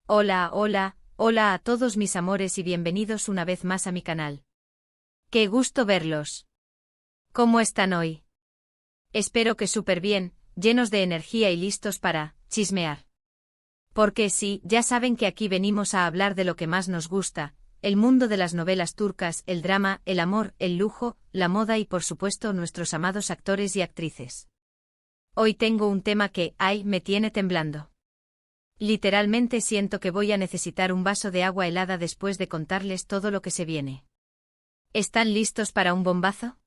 Hola, hola, hola a todos mis amores y bienvenidos una vez más a mi canal. ¡Qué gusto verlos! ¿Cómo están hoy? Espero que súper bien, llenos de energía y listos para chismear. Porque sí, ya saben que aquí venimos a hablar de lo que más nos gusta, el mundo de las novelas turcas, el drama, el amor, el lujo, la moda y por supuesto nuestros amados actores y actrices. Hoy tengo un tema que, ay, me tiene temblando. Literalmente siento que voy a necesitar un vaso de agua helada después de contarles todo lo que se viene. ¿Están listos para un bombazo?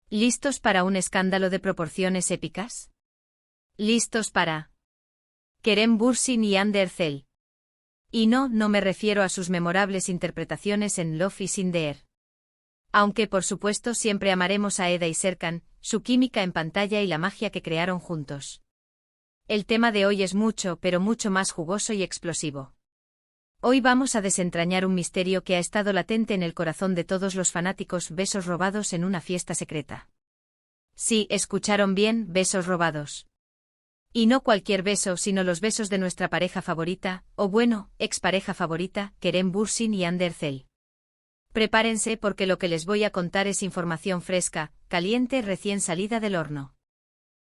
¿Listos para un escándalo de proporciones épicas? ¿Listos para Kerem Bürsin y Hande Erçel? Y no me refiero a sus memorables interpretaciones en Love is in the Air. Aunque por supuesto siempre amaremos a Eda y Serkan, su química en pantalla y la magia que crearon juntos. El tema de hoy es mucho, pero mucho más jugoso y explosivo. Hoy vamos a desentrañar un misterio que ha estado latente en el corazón de todos los fanáticos: besos robados en una fiesta secreta. Sí, escucharon bien, besos robados. Y no cualquier beso, sino los besos de nuestra pareja favorita, o bueno, expareja favorita, Kerem Bürsin y Hande Erçel. Prepárense porque lo que les voy a contar es información fresca, caliente, recién salida del horno.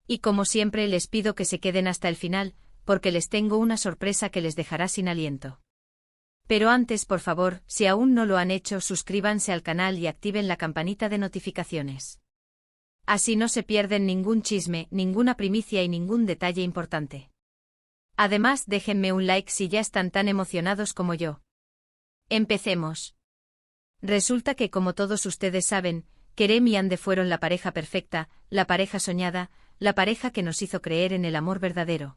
Y como siempre les pido que se queden hasta el final, porque les tengo una sorpresa que les dejará sin aliento. Pero antes, por favor, si aún no lo han hecho, suscríbanse al canal y activen la campanita de notificaciones. Así no se pierden ningún chisme, ninguna primicia y ningún detalle importante. Además, déjenme un like si ya están tan emocionados como yo. Empecemos. Resulta que, como todos ustedes saben, Kerem y Hande fueron la pareja perfecta, la pareja soñada, la pareja que nos hizo creer en el amor verdadero.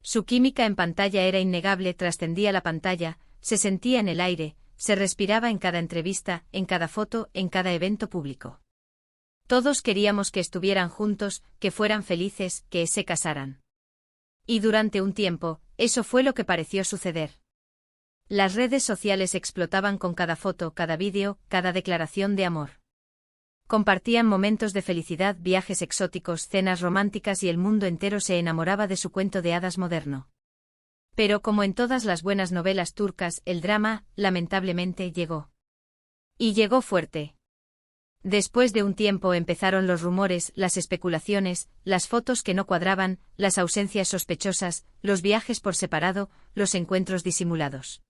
Su química en pantalla era innegable, trascendía la pantalla, se sentía en el aire, se respiraba en cada entrevista, en cada foto, en cada evento público. Todos queríamos que estuvieran juntos, que fueran felices, que se casaran. Y durante un tiempo, eso fue lo que pareció suceder. Las redes sociales explotaban con cada foto, cada vídeo, cada declaración de amor. Compartían momentos de felicidad, viajes exóticos, cenas románticas y el mundo entero se enamoraba de su cuento de hadas moderno. Pero como en todas las buenas novelas turcas, el drama, lamentablemente, llegó. Y llegó fuerte. Después de un tiempo empezaron los rumores, las especulaciones, las fotos que no cuadraban, las ausencias sospechosas, los viajes por separado, los encuentros disimulados.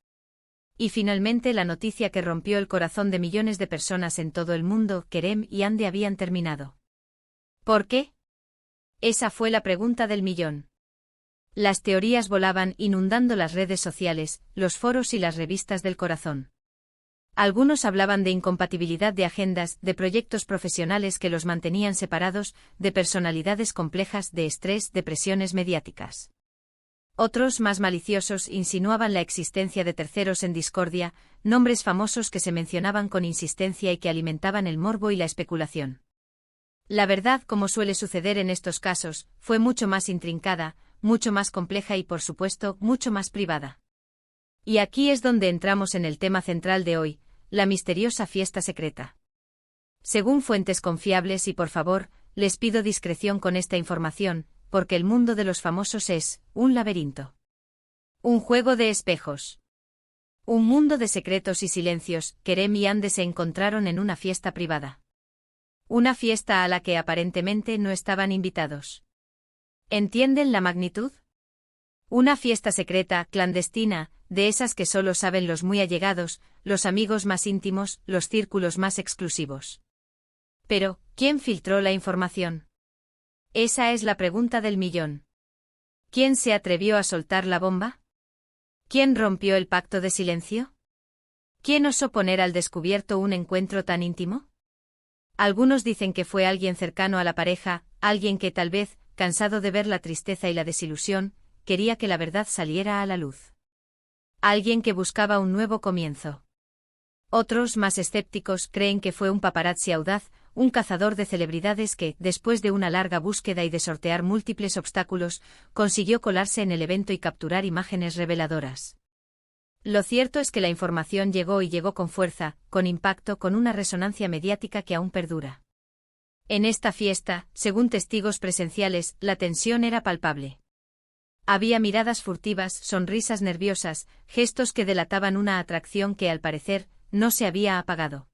Y finalmente la noticia que rompió el corazón de millones de personas en todo el mundo: Kerem y Hande habían terminado. ¿Por qué? Esa fue la pregunta del millón. Las teorías volaban, inundando las redes sociales, los foros y las revistas del corazón. Algunos hablaban de incompatibilidad de agendas, de proyectos profesionales que los mantenían separados, de personalidades complejas, de estrés, de presiones mediáticas. Otros, más maliciosos, insinuaban la existencia de terceros en discordia, nombres famosos que se mencionaban con insistencia y que alimentaban el morbo y la especulación. La verdad, como suele suceder en estos casos, fue mucho más intrincada, mucho más compleja y, por supuesto, mucho más privada. Y aquí es donde entramos en el tema central de hoy: la misteriosa fiesta secreta. Según fuentes confiables, y por favor, les pido discreción con esta información, porque el mundo de los famosos es un laberinto. Un juego de espejos. Un mundo de secretos y silencios. Kerem y Hande se encontraron en una fiesta privada. Una fiesta a la que aparentemente no estaban invitados. ¿Entienden la magnitud? Una fiesta secreta, clandestina, de esas que solo saben los muy allegados, los amigos más íntimos, los círculos más exclusivos. Pero, ¿quién filtró la información? Esa es la pregunta del millón. ¿Quién se atrevió a soltar la bomba? ¿Quién rompió el pacto de silencio? ¿Quién osó poner al descubierto un encuentro tan íntimo? Algunos dicen que fue alguien cercano a la pareja, alguien que tal vez, cansado de ver la tristeza y la desilusión, quería que la verdad saliera a la luz. Alguien que buscaba un nuevo comienzo. Otros, más escépticos, creen que fue un paparazzi audaz, un cazador de celebridades que, después de una larga búsqueda y de sortear múltiples obstáculos, consiguió colarse en el evento y capturar imágenes reveladoras. Lo cierto es que la información llegó y llegó con fuerza, con impacto, con una resonancia mediática que aún perdura. En esta fiesta, según testigos presenciales, la tensión era palpable. Había miradas furtivas, sonrisas nerviosas, gestos que delataban una atracción que al parecer no se había apagado.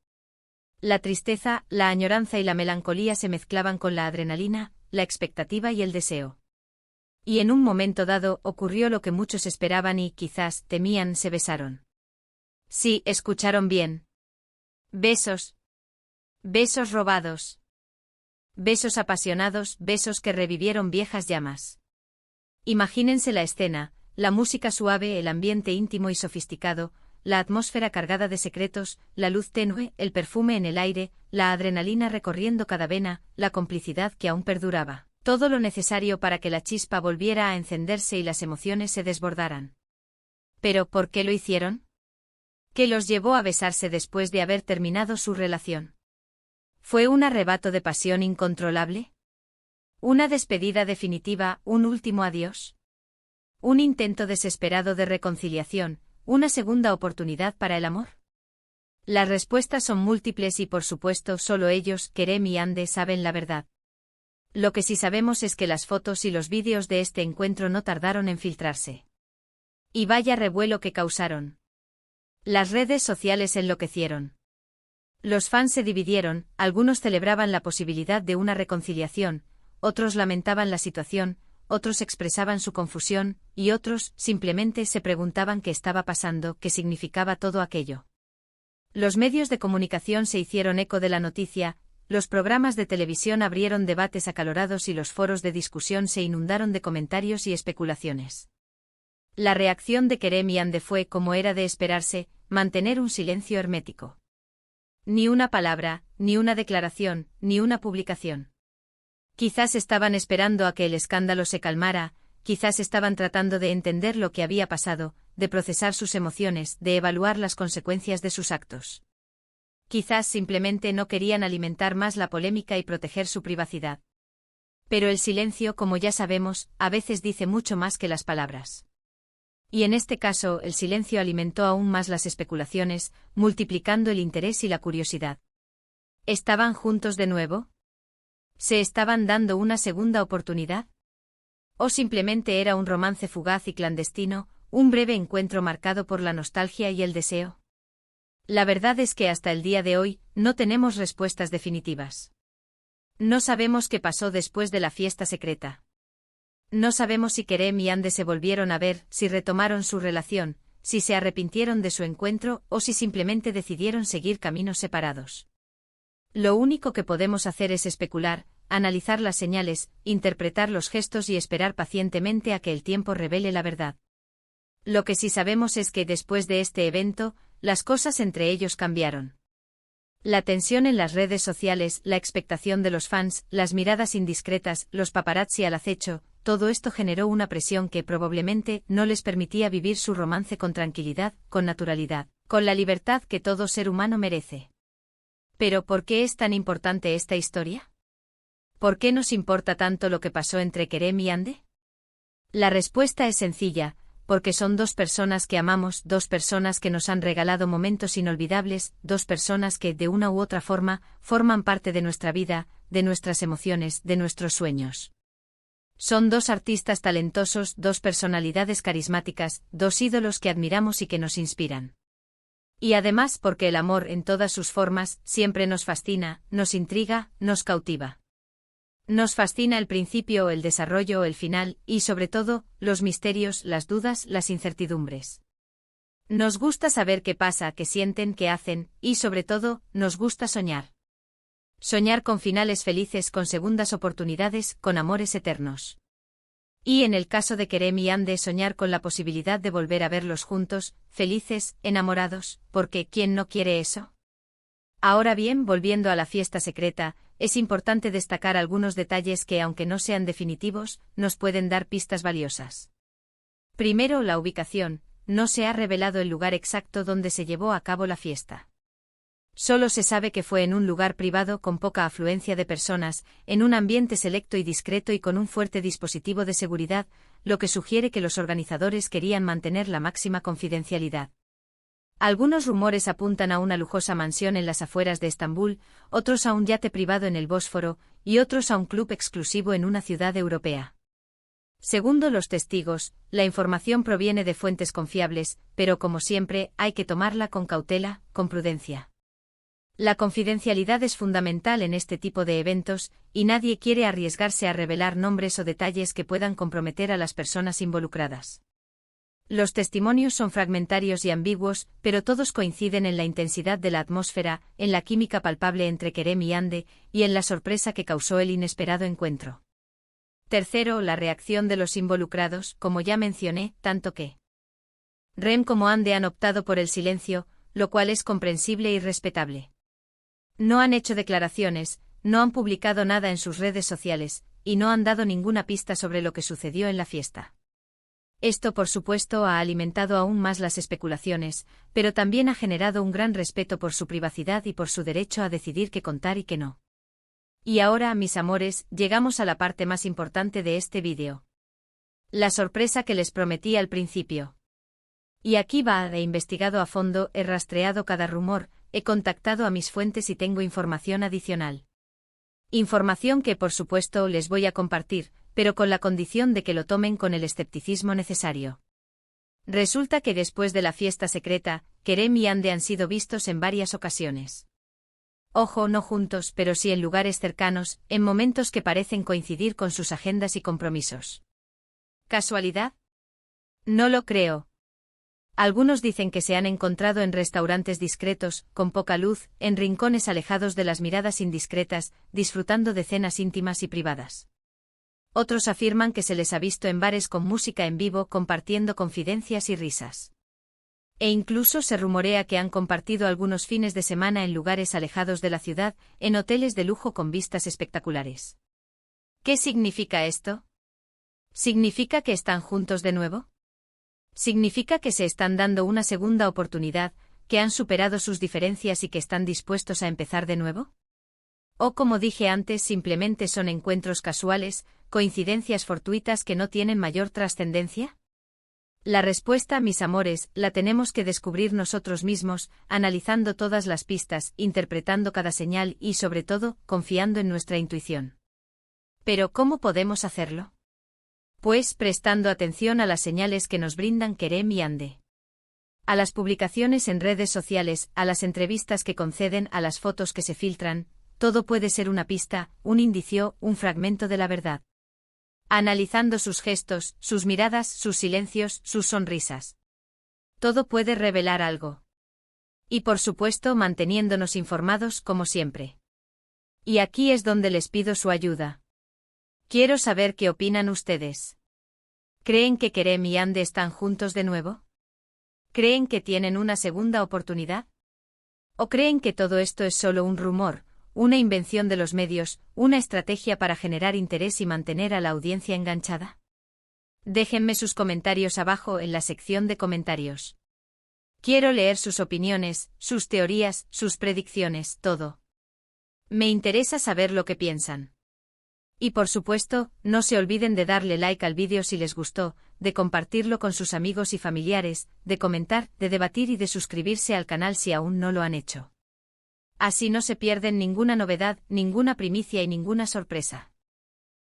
La tristeza, la añoranza y la melancolía se mezclaban con la adrenalina, la expectativa y el deseo. Y en un momento dado ocurrió lo que muchos esperaban y, quizás, temían: se besaron. Sí, escucharon bien. Besos. Besos robados. Besos apasionados, besos que revivieron viejas llamas. Imagínense la escena, la música suave, el ambiente íntimo y sofisticado, la atmósfera cargada de secretos, la luz tenue, el perfume en el aire, la adrenalina recorriendo cada vena, la complicidad que aún perduraba. Todo lo necesario para que la chispa volviera a encenderse y las emociones se desbordaran. ¿Pero por qué lo hicieron? ¿Qué los llevó a besarse después de haber terminado su relación? ¿Fue un arrebato de pasión incontrolable? ¿Una despedida definitiva, un último adiós? ¿Un intento desesperado de reconciliación, una segunda oportunidad para el amor? Las respuestas son múltiples y por supuesto solo ellos, Kerem y Ande, saben la verdad. Lo que sí sabemos es que las fotos y los vídeos de este encuentro no tardaron en filtrarse. Y vaya revuelo que causaron. Las redes sociales enloquecieron. Los fans se dividieron, algunos celebraban la posibilidad de una reconciliación, otros lamentaban la situación, otros expresaban su confusión, y otros simplemente se preguntaban qué estaba pasando, qué significaba todo aquello. Los medios de comunicación se hicieron eco de la noticia, los programas de televisión abrieron debates acalorados y los foros de discusión se inundaron de comentarios y especulaciones. La reacción de Kerem y Ande fue, como era de esperarse, mantener un silencio hermético. Ni una palabra, ni una declaración, ni una publicación. Quizás estaban esperando a que el escándalo se calmara, quizás estaban tratando de entender lo que había pasado, de procesar sus emociones, de evaluar las consecuencias de sus actos. Quizás simplemente no querían alimentar más la polémica y proteger su privacidad. Pero el silencio, como ya sabemos, a veces dice mucho más que las palabras. Y en este caso, el silencio alimentó aún más las especulaciones, multiplicando el interés y la curiosidad. ¿Estaban juntos de nuevo? ¿Se estaban dando una segunda oportunidad? ¿O simplemente era un romance fugaz y clandestino, un breve encuentro marcado por la nostalgia y el deseo? La verdad es que hasta el día de hoy, no tenemos respuestas definitivas. No sabemos qué pasó después de la fiesta secreta. No sabemos si Kerem y Ande se volvieron a ver, si retomaron su relación, si se arrepintieron de su encuentro o si simplemente decidieron seguir caminos separados. Lo único que podemos hacer es especular, analizar las señales, interpretar los gestos y esperar pacientemente a que el tiempo revele la verdad. Lo que sí sabemos es que después de este evento, las cosas entre ellos cambiaron. La tensión en las redes sociales, la expectación de los fans, las miradas indiscretas, los paparazzi al acecho, todo esto generó una presión que probablemente no les permitía vivir su romance con tranquilidad, con naturalidad, con la libertad que todo ser humano merece. ¿Pero por qué es tan importante esta historia? ¿Por qué nos importa tanto lo que pasó entre Kerem y Ande? La respuesta es sencilla, porque son dos personas que amamos, dos personas que nos han regalado momentos inolvidables, dos personas que, de una u otra forma, forman parte de nuestra vida, de nuestras emociones, de nuestros sueños. Son dos artistas talentosos, dos personalidades carismáticas, dos ídolos que admiramos y que nos inspiran. Y además porque el amor en todas sus formas siempre nos fascina, nos intriga, nos cautiva. Nos fascina el principio, el desarrollo, el final, y sobre todo, los misterios, las dudas, las incertidumbres. Nos gusta saber qué pasa, qué sienten, qué hacen, y sobre todo, nos gusta soñar. Soñar con finales felices, con segundas oportunidades, con amores eternos. Y en el caso de Kerem y Ande, soñar con la posibilidad de volver a verlos juntos, felices, enamorados, porque ¿quién no quiere eso? Ahora bien, volviendo a la fiesta secreta, es importante destacar algunos detalles que, aunque no sean definitivos, nos pueden dar pistas valiosas. Primero, la ubicación. No se ha revelado el lugar exacto donde se llevó a cabo la fiesta. Solo se sabe que fue en un lugar privado con poca afluencia de personas, en un ambiente selecto y discreto y con un fuerte dispositivo de seguridad, lo que sugiere que los organizadores querían mantener la máxima confidencialidad. Algunos rumores apuntan a una lujosa mansión en las afueras de Estambul, otros a un yate privado en el Bósforo, y otros a un club exclusivo en una ciudad europea. Segundo los testigos, la información proviene de fuentes confiables, pero como siempre, hay que tomarla con cautela, con prudencia. La confidencialidad es fundamental en este tipo de eventos, y nadie quiere arriesgarse a revelar nombres o detalles que puedan comprometer a las personas involucradas. Los testimonios son fragmentarios y ambiguos, pero todos coinciden en la intensidad de la atmósfera, en la química palpable entre Kerem y Hande, y en la sorpresa que causó el inesperado encuentro. Tercero, la reacción de los involucrados, como ya mencioné, tanto que Rem como Hande han optado por el silencio, lo cual es comprensible y respetable. No han hecho declaraciones, no han publicado nada en sus redes sociales, y no han dado ninguna pista sobre lo que sucedió en la fiesta. Esto, por supuesto, ha alimentado aún más las especulaciones, pero también ha generado un gran respeto por su privacidad y por su derecho a decidir qué contar y qué no. Y ahora, mis amores, llegamos a la parte más importante de este vídeo. La sorpresa que les prometí al principio. Y aquí va, he investigado a fondo, he rastreado cada rumor, he contactado a mis fuentes y tengo información adicional. Información que, por supuesto, les voy a compartir, pero con la condición de que lo tomen con el escepticismo necesario. Resulta que después de la fiesta secreta, Kerem y Hande han sido vistos en varias ocasiones. Ojo, no juntos, pero sí en lugares cercanos, en momentos que parecen coincidir con sus agendas y compromisos. ¿Casualidad? No lo creo. Algunos dicen que se han encontrado en restaurantes discretos, con poca luz, en rincones alejados de las miradas indiscretas, disfrutando de cenas íntimas y privadas. Otros afirman que se les ha visto en bares con música en vivo compartiendo confidencias y risas. E incluso se rumorea que han compartido algunos fines de semana en lugares alejados de la ciudad, en hoteles de lujo con vistas espectaculares. ¿Qué significa esto? ¿Significa que están juntos de nuevo? ¿Significa que se están dando una segunda oportunidad, que han superado sus diferencias y que están dispuestos a empezar de nuevo? O como dije antes, simplemente son encuentros casuales, coincidencias fortuitas que no tienen mayor trascendencia? La respuesta, mis amores, la tenemos que descubrir nosotros mismos, analizando todas las pistas, interpretando cada señal y, sobre todo, confiando en nuestra intuición. ¿Pero cómo podemos hacerlo? Pues prestando atención a las señales que nos brindan Kerem y Hande. A las publicaciones en redes sociales, a las entrevistas que conceden, a las fotos que se filtran, todo puede ser una pista, un indicio, un fragmento de la verdad. Analizando sus gestos, sus miradas, sus silencios, sus sonrisas. Todo puede revelar algo. Y por supuesto manteniéndonos informados como siempre. Y aquí es donde les pido su ayuda. Quiero saber qué opinan ustedes. ¿Creen que Kerem y Hande están juntos de nuevo? ¿Creen que tienen una segunda oportunidad? ¿O creen que todo esto es solo un rumor, una invención de los medios, una estrategia para generar interés y mantener a la audiencia enganchada? Déjenme sus comentarios abajo en la sección de comentarios. Quiero leer sus opiniones, sus teorías, sus predicciones, todo. Me interesa saber lo que piensan. Y por supuesto, no se olviden de darle like al vídeo si les gustó, de compartirlo con sus amigos y familiares, de comentar, de debatir y de suscribirse al canal si aún no lo han hecho. Así no se pierden ninguna novedad, ninguna primicia y ninguna sorpresa.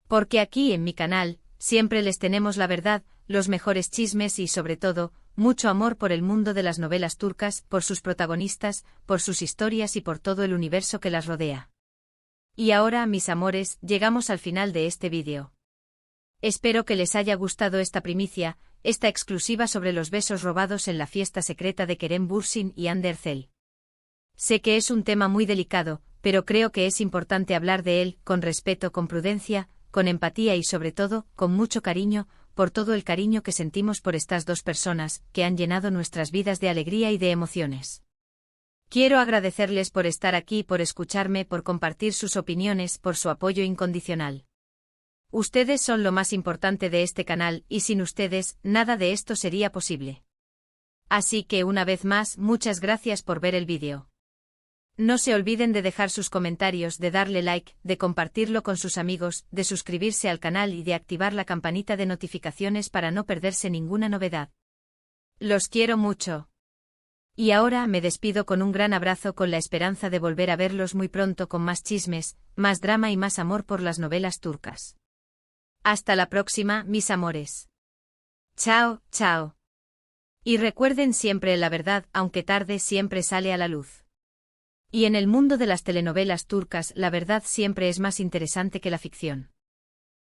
Porque aquí en mi canal, siempre les tenemos la verdad, los mejores chismes y sobre todo, mucho amor por el mundo de las novelas turcas, por sus protagonistas, por sus historias y por todo el universo que las rodea. Y ahora, mis amores, llegamos al final de este vídeo. Espero que les haya gustado esta primicia, esta exclusiva sobre los besos robados en la fiesta secreta de Kerem Bürsin y Hande Erçel. Sé que es un tema muy delicado, pero creo que es importante hablar de él, con respeto, con prudencia, con empatía y sobre todo, con mucho cariño, por todo el cariño que sentimos por estas dos personas, que han llenado nuestras vidas de alegría y de emociones. Quiero agradecerles por estar aquí, por escucharme, por compartir sus opiniones, por su apoyo incondicional. Ustedes son lo más importante de este canal, y sin ustedes, nada de esto sería posible. Así que una vez más, muchas gracias por ver el vídeo. No se olviden de dejar sus comentarios, de darle like, de compartirlo con sus amigos, de suscribirse al canal y de activar la campanita de notificaciones para no perderse ninguna novedad. Los quiero mucho. Y ahora me despido con un gran abrazo con la esperanza de volver a verlos muy pronto con más chismes, más drama y más amor por las novelas turcas. Hasta la próxima, mis amores. Chao, chao. Y recuerden siempre la verdad, aunque tarde, siempre sale a la luz. Y en el mundo de las telenovelas turcas, la verdad siempre es más interesante que la ficción.